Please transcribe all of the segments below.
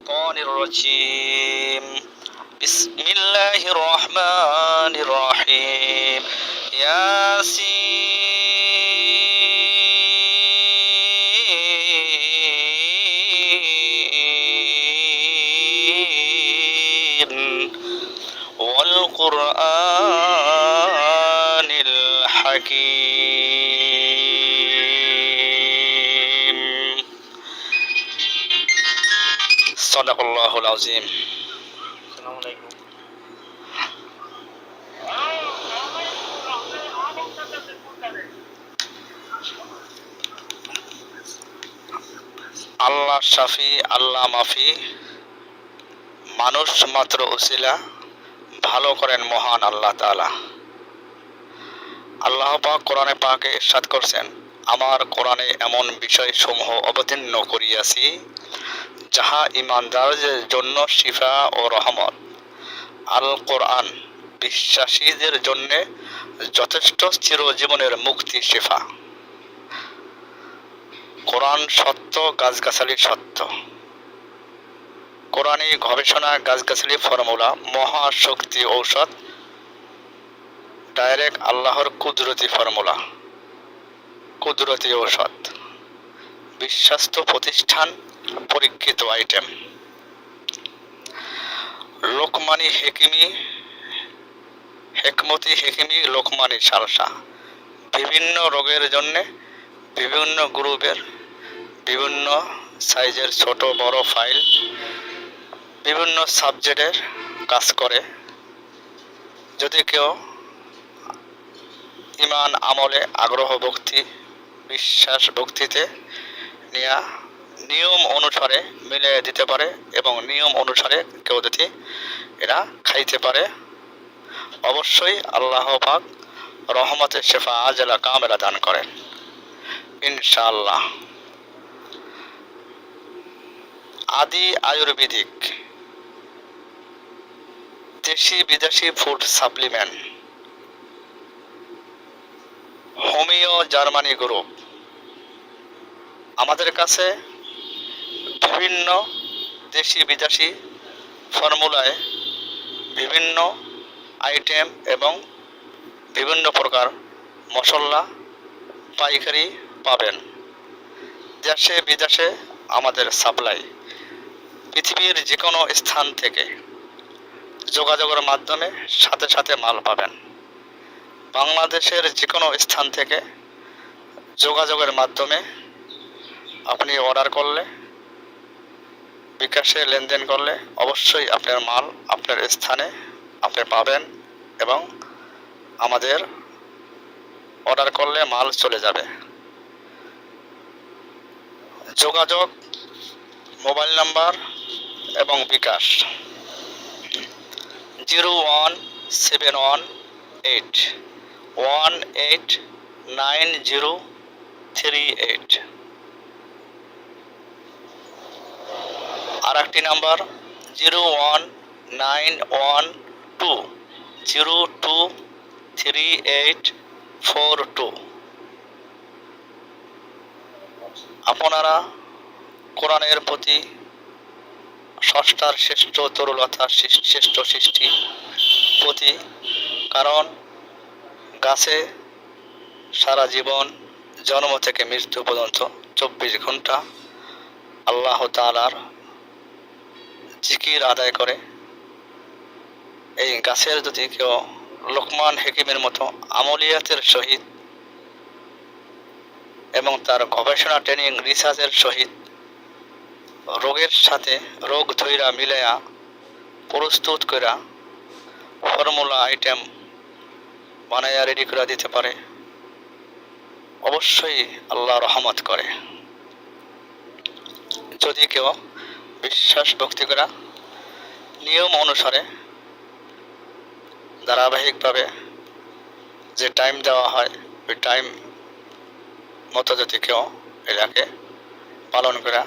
الشيطان الرجيم بسم الله الرحمن الرحيم ياسين والقرآن الحكيم صدق الله العظيم. السلام عليكم. আল্লাহ শাফি আল্লাহ মাফি, মানুষ মাত্র উসিলা, ভালো করেন মহান আল্লাহ তাআলা। আল্লাহ পাক কোরআনে পাকে ইরশাদ করছেন, আমার কোরআনে এমন বিষয়সমূহ অবতীর্ণ করিয়াছি যাহা ঈমানদারদের জন্য শিফা ও রহমত। আল কোরআন বিশ্বাসীদের জন্য যথেষ্ট চিরজীবনের মুক্তি শিফা। কোরআন সত্য, গাছগাছালি সত্য। কোরআনী গবেষণা, গাছগাছালি ফর্মুলা, মহাশক্তি ঔষধ, ডাইরেক্ট আল্লাহর কুদরতি ফর্মুলা, কুদরতি ঔষধ, বিশ্বাস্ত প্রতিষ্ঠান, পরীক্ষিত আইটেম। লোকমানি হেকিমি, হেকমতি হেকিমি লোকমানি সালসা। বিভিন্ন রোগের জন্য বিভিন্ন গ্রুপের বিভিন্ন সাইজের ছোট বড় ফাইল বিভিন্ন সাবজেক্টের কাজ করে। যদি কেউ ইমান আমলে আগ্রহ ভক্তি বিশ্বাস ভক্তিতে নিয়ে নিয়ম অনুসারে মিলিয়ে দিতে পারে এবং নিয়ম অনুসারে কেউ যদি এরা খাইতে পারে, অবশ্যই আল্লাহ পাক রহমতে শেফা আজলা কামেলা দান করেন ইনশাআল্লাহ। আদি আয়ুর্বেদিক, দেশি বিদেশি food supplement, homeo Germany group. আমাদের কাছে বিভিন্ন দেশি বিদেশি ফর্মুলায় বিভিন্ন আইটেম এবং বিভিন্ন প্রকার মশলা পাইকারি পাবেন। দেশে বিদেশে আমাদের সাপ্লাই। পৃথিবীর যে কোনো স্থান থেকে যোগাযোগের মাধ্যমে সাথে সাথে মাল পাবেন। বাংলাদেশের যে কোনো স্থান থেকে যোগাযোগের মাধ্যমে আপনি অর্ডার করলে, বিকাশে লেনদেন করলে অবশ্যই আপনার মাল আপনার স্থানে আপনি পাবেন এবং আমাদের অর্ডার করলে মাল চলে যাবে। যোগাযোগ মোবাইল নাম্বার এবং বিকাশ 01718189038। আর একটি নাম্বার 01912023842। আপনারা কোরআনের প্রতি ষষ্ঠার শ্রেষ্ঠ তরুলতা, শ্রেষ্ঠ সৃষ্টি প্রতি, কারণ গাছে সারা জীবন জন্ম থেকে মৃত্যু পর্যন্ত 24 ঘন্টা আল্লাহ তাআলার জিকির আদায় করে। এই গাছের যদি কেউ লোকমান হেকিমের মতো আমলিয়াতের সহিত এবং তার গবেষণা ট্রেনিং রিসার্চের সহিত রোগের সাথে রোগ ধৈরা মিলাইয়া প্রস্তুত করা ফর্মুলা আইটেম বানাইয়া রেডি করে দিতে পারে, অবশ্যই আল্লাহ রহমত করে। যদি কেউ বিশ্বাস ভক্তি করা নিয়ম অনুসারে ধারাবাহিকভাবে যে টাইম দেওয়া হয় ওই টাইম মতো যদি কেউ এটাকে পালন করা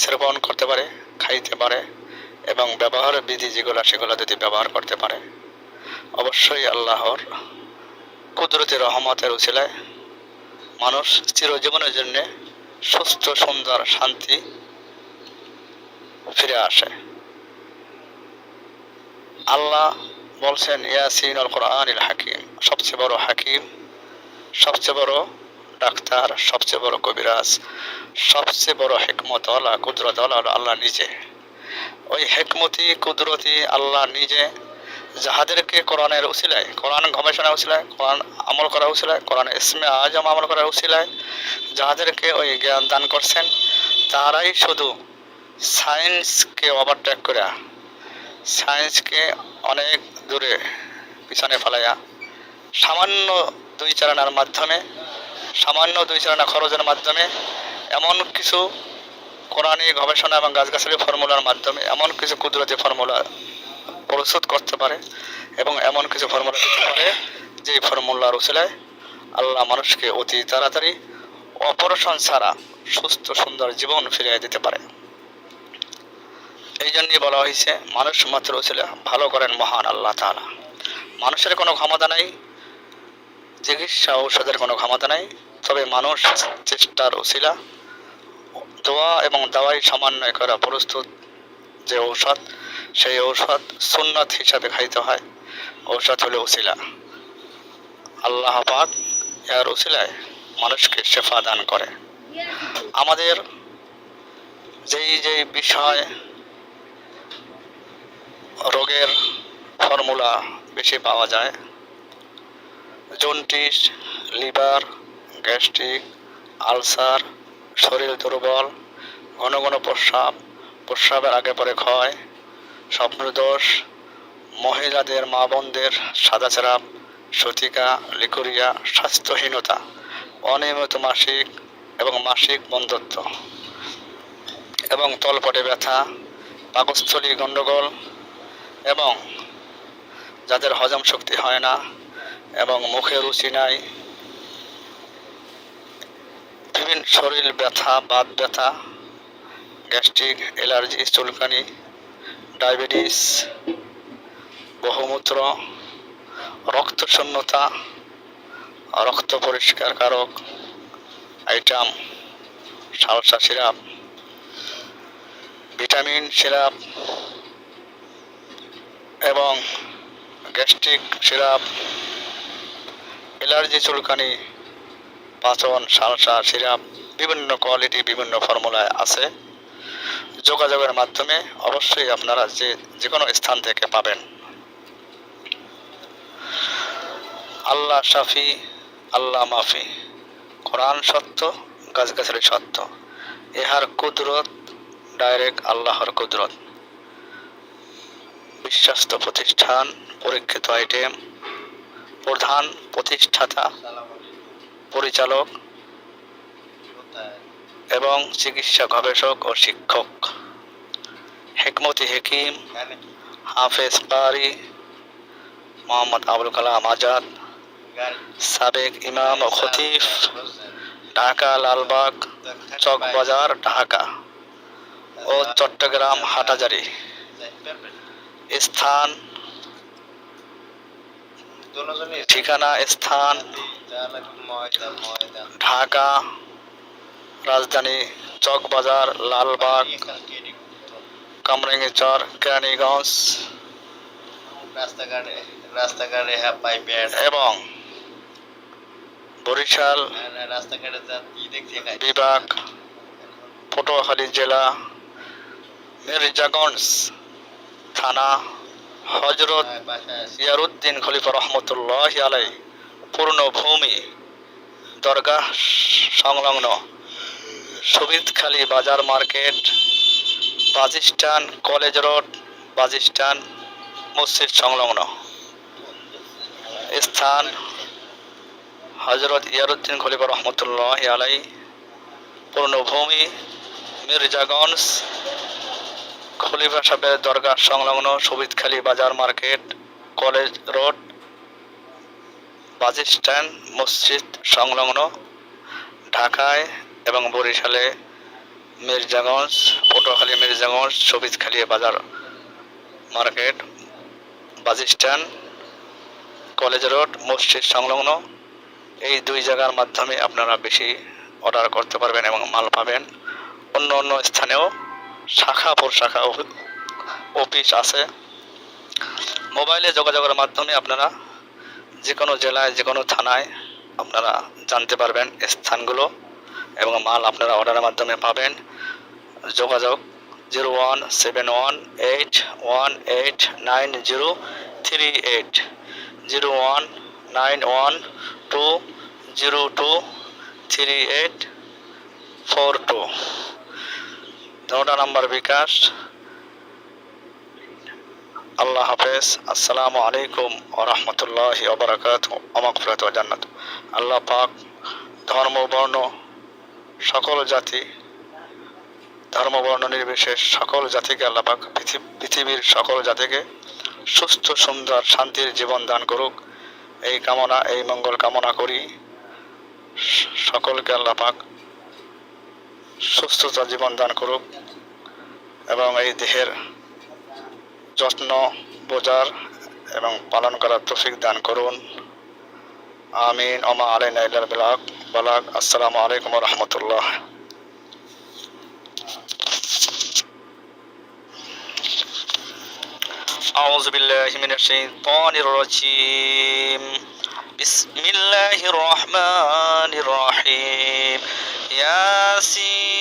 সেবন করতে পারে, খাইতে পারে এবং ব্যবহারের বিধি যেগুলো সেগুলো যদি ব্যবহার করতে পারে, অবশ্যই আল্লাহর কুদরতি রহমতের উছিলায় মানুষ চিরজীবনের জন্য সুস্থ সুন্দর শান্তি ফিরে আসে। আল্লাহ বলছেন ইয়াসিন আল কোরআনিল হাকিম, সবচেয়ে বড় হাকিম, সবচেয়ে বড় ডাক্তার, সবচেয়ে বড় কবিরাজ, সবচেয়ে বড় হিকমতওয়ালা কুদরতওয়ালা হলো আল্লাহ নিজে। ওই হিকমতি কুদরতি আল্লাহ নিজে যাহাদেরকে কোরআনের উসিলায়, কোরআন গবেষণা উসিলায়, কোরআন আমল করা উসিলায়, কোরআন ইসমে আজম আমল করার উসিলায় যাহাদেরকে ওই জ্ঞান দান করছেন, তারাই শুধু সায়েন্সকে ওভারটেক করে, সায়েন্সকে অনেক দূরে পিছনে ফেলাইয়া সামান্য দুই চালানার মাধ্যমে, সামান্য দুই চালানা খরচের মাধ্যমে এমন কিছু কোরআনী গবেষণা এবং গাছগাছালি ফর্মুলার মাধ্যমে এমন কিছু কুদরতি ফর্মুলা প্রস্তুত করতে পারে এবং এমন কিছু ফর্মুলা দিতে পারে যে ফর্মুলার উসিলায় আল্লাহ মানুষকে অতি তাড়াতাড়ি অপারেশন ছাড়া সুস্থ সুন্দর জীবন ফিরিয়ে দিতে পারে। এই জন্যই বলা হয়েছে মানুষ মাত্র উসিলা ভালো করেন মহান আল্লাহ তাআলা। মানুষের কোনো ক্ষমতা নাই, চিকিৎসা ঔষধের কোনো ক্ষমতা নাই, তবে মানুষ চেষ্টার উসিলা দোয়া এবং দাওয়াই সমন্বয় করা প্রস্তুত যে ঔষধ, সেই ঔষধ সুন্নাত হিসাবে খাইতে হয়। ঔষধ হলো উসিলা। আল্লাহ পাক এর উসিলায় মানুষকে শেফা দান করে। আমাদের যেই বিষয় রোগের ফর্মুলা বেশি পাওয়া যায়, জন্ডিস, লিভার, গ্যাস্ট্রিক, আলসার, শরীর দুর্বল, ঘন ঘন প্রস্রাব, প্রস্রাবের আগে পরে ক্ষয়, স্বপ্নদোষ, মহিলাদের মা বোনদের সাদাচারাপ, সতিকা, লিকুরিয়া, স্বাস্থ্যহীনতা, অনিয়মিত মাসিক এবং মাসিক বন্ধ্যত্ব এবং তলপটে ব্যথা, পাকস্থলী গণ্ডগোল এবং যাদের হজম শক্তি হয় না এবং মুখে রুচি নাই, বিভিন্ন শরীর ব্যথা, বাত ব্যথা, গ্যাস্ট্রিক, অ্যালার্জি, চুলকানি, ডায়াবেটিস, বহুমূত্র, রক্তশূন্যতা, রক্ত পরিষ্কারকারক আইটেম, সালসা সিরাপ, ভিটামিন সিরাপ এবং গ্যাস্ট্রিক সিরাপ, অ্যালার্জি, চুলকানি, পাচন, সালসা সিরাপ, বিভিন্ন কোয়ালিটি বিভিন্ন ফর্মুলায় আছে। যোগাযোগের মাধ্যমে অবশ্যই আপনারা যে কোনো স্থান থেকে পাবেন। আল্লাহ শাফি, আল্লাহ মাফি, কোরআন সত্য, গাছগাছালি সত্য, ইহার কুদরত ডাইরেক্ট আল্লাহর কুদরত। বিশ্বস্ত প্রতিষ্ঠান, পরীক্ষিত আইটেম, প্রধান প্রতিষ্ঠাতা, পরিচালক এবং চিকিৎসা গবেষক ও শিক্ষক, হিকমতি হাকিম, হাফেজ কারি মোহাম্মদ আবুল কালাম আজাদ, সাবেক ইমাম ও খতিব, ঢাকা লালবাগ, চকবাজার, ঢাকা ও চট্টগ্রাম হাটহাজারী। স্থান, ঠিকানা, স্থান ঢাকা রাজধানী, চকবাজার, লালবাগ, কামরাঙ্গীরচর, কেরানীগঞ্জ এবং বরিশাল বিভাগ, পটুয়াখালী জেলা, মির্জাগঞ্জ থানা, হযরত ইয়ারউদ্দিন খলিফা রহমতুল্লাহি আলাইহি পূর্ণভূমি দরগাহ সংলগ্ন সুবিদখালী বাজার মার্কেট, বাজিস্টান কলেজ রোড, বাজিস্টান মসজিদ সংলগ্ন। স্থান হযরত ইয়ারউদ্দিন খলিফা রহমতুল্লাহি আলাইহি পূর্ণভূমি মির্জাগঞ্জ খলিফা সাহেবের দরগাহ সংলগ্ন সুবিদখালী বাজার মার্কেট, কলেজ রোড, বাজিস্টান মসজিদ সংলগ্ন, ঢাকায় এবং বরিশালে মির্জাগঞ্জ, পটুয়াখালী মির্জাগঞ্জ, সুবিদখালী বাজার মার্কেট, বাজিস্টান কলেজ রোড, মসজিদ সংলগ্ন। এই দুই জায়গার মাধ্যমে আপনারা বেশি অর্ডার করতে পারবেন এবং মাল পাবেন। অন্য অন্য স্থানেও শাখা প্রশাখা অফিস আছে। মোবাইলে যোগাযোগের মাধ্যমে আপনারা যে কোনো জেলায় যে কোনো থানায় আপনারা জানতে পারবেন স্থানগুলো এবং মাল আপনারা অর্ডারের মাধ্যমে পাবেন। যোগাযোগ 0171189038 0191202384 দুটা নাম্বার বিকাশ। আল্লাহ হাফেজ। আসসালামু আলাইকুম ওয়া রাহমাতুল্লাহি ওয়া বারাকাতুহু ওয়া মাগফিরাতু ওয়া জান্নাত। আল্লাহ পাক ধর্ম বর্ণ সকল জাতি ধর্ম বর্ণ নির্বিশেষ সকল জাতিকে আল্লাহ পাক পৃথিবীর সকল জাতিকে সুস্থ সুন্দর শান্তির জীবন দান করুক, এই কামনা এই মঙ্গল কামনা করি। সকলকে আল্লাহ পাক সুস্থতা জীবন দান করুক এবং এই দেহের যত্ন বোঝার এবং পালন করার তৌফিক দান করুন। আমিন। ওমা আলাইনা ইল্লাল বালাগ। আসসালামু আলাইকুম ওয়া রাহমাতুল্লাহ। أعوذ بالله من الشيطان الرجيم. بسم الله الرحمن الرحيم. ياسين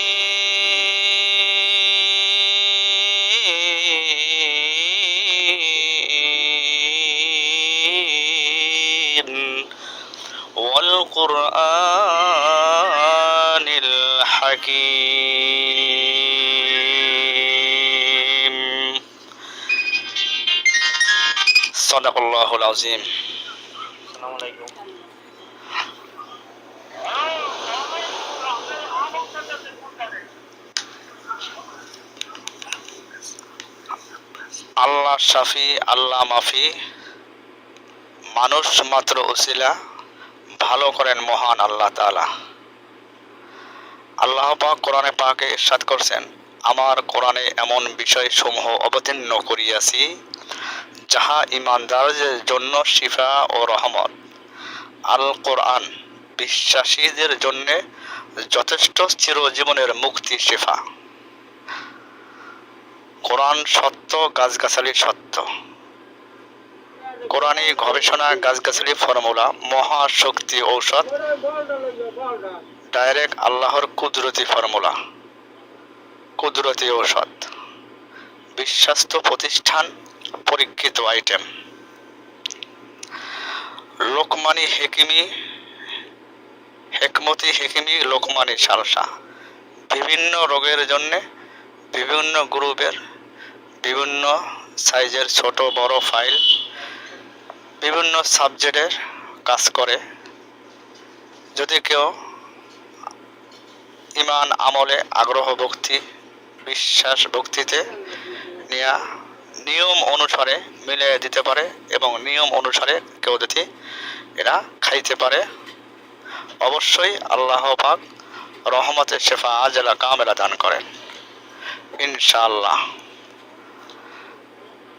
والقرآن الحكيم. صدق الله العظيم. السلام عليكم. আল্লাহ শাফি আল্লাহ মাফি, মানুষ মাত্র উসিলা, ভালো করেন মহান আল্লাহ তাআলা। আল্লাহ পাক কোরআনে পাকে ইরশাদ করছেন, আমার কোরআনে এমন বিষয়সমূহ অবতীর্ণ করিয়াছি যাহা ঈমানদারদের জন্য শিফা ও রহমত। আল কোরআন বিশ্বাসীদের জন্য যথেষ্ট চিরজীবনের মুক্তি শিফা। কোরআন সত্য, গাছগাছালি সত্য। কোরআনী গবেষণা, গাছগাছালি ফর্মুলা, মহাশক্তি ঔষধ, ডাইরেক্ট আল্লাহর কুদরতি ফর্মুলা, কুদরতি ঔষধ, বিশ্বাস্ত প্রতিষ্ঠান, পরীক্ষিত আইটেম। লোকমানি হেকমতি হেকিমি লোকমানি সালসা। বিভিন্ন রোগের জন্য বিভিন্ন গ্রুপের বিভিন্ন সাইজের ছোট বড় ফাইল বিভিন্ন সাবজেক্টের কাজ করে। যদি কেউ ইমান আমলে আগ্রহ ভক্তি বিশ্বাস ভক্তিতে নিয়ে নিয়ম অনুসারে মিলিয়ে দিতে পারে এবং নিয়ম অনুসারে কেউ যদি এরা খাইতে পারে, অবশ্যই আল্লাহ পাক রহমতে শেফা আজলা কামেলা দান করেন ইনশাআল্লাহ।